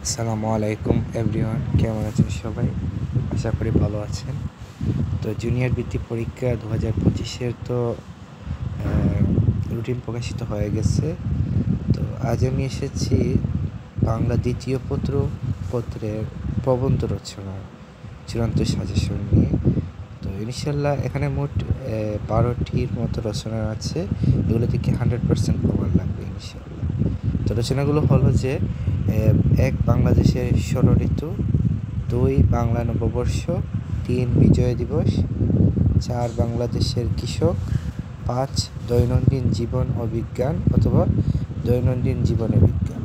আসসালামু আলাইকুম এভরিওয়ান, কেমন আছেন সবাই? আশা করি ভালো আছেন। তো জুনিয়র বৃত্তি পরীক্ষা 2025-এর তো রুটিন প্রকাশিত হয়ে গেছে। তো আজ আমি এসেছি বাংলা দ্বিতীয় পত্রের প্রবন্ধ রচনার চূড়ান্ত সাজেশন নিয়ে। তো ইনশাল্লাহ এখানে মোট 12টির মতো রচনা আছে। এগুলো থেকে 100% কভার লাগবে ইনশাল্লাহ। তো রচনাগুলো হলো যে 1 বাংলাদেশের ষড়ঋতু, 2 বাংলা নববর্ষ, 3 বিজয় দিবস, 4 বাংলাদেশের কৃষক, 5 দৈনন্দিন জীবন ও বিজ্ঞান অথবা দৈনন্দিন জীবনে বিজ্ঞান,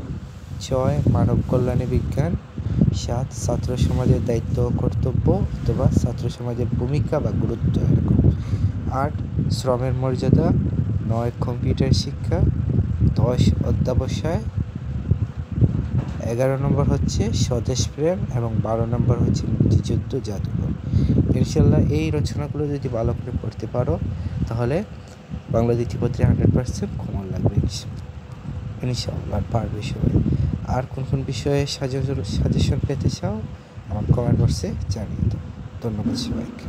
6 মানব কল্যাণে বিজ্ঞান, 7 ছাত্র সমাজের দায়িত্ব ও কর্তব্য অথবা ছাত্র সমাজের ভূমিকা বা গুরুত্ব এরকম, 8 শ্রমের মর্যাদা, 9 কম্পিউটার শিক্ষা, 10 অধ্যাবসায়, 11 নম্বর হচ্ছে স্বদেশপ্রেম এবং 12 নম্বর হচ্ছে মুক্তিযুদ্ধ জাদুঘর। ইনশাল্লাহ এই রচনাগুলো যদি ভালো করে পড়তে পারো তাহলে বাংলা দ্বিতীয় পত্রে 100% কমন লাগবে ইনশাল্লাহ, পারবে সবাই। আর কোন কোন বিষয়ে সাজেশন পেতে চাও আমার কমেন্ট বক্সে জানিয়ে দাও। ধন্যবাদ সবাইকে।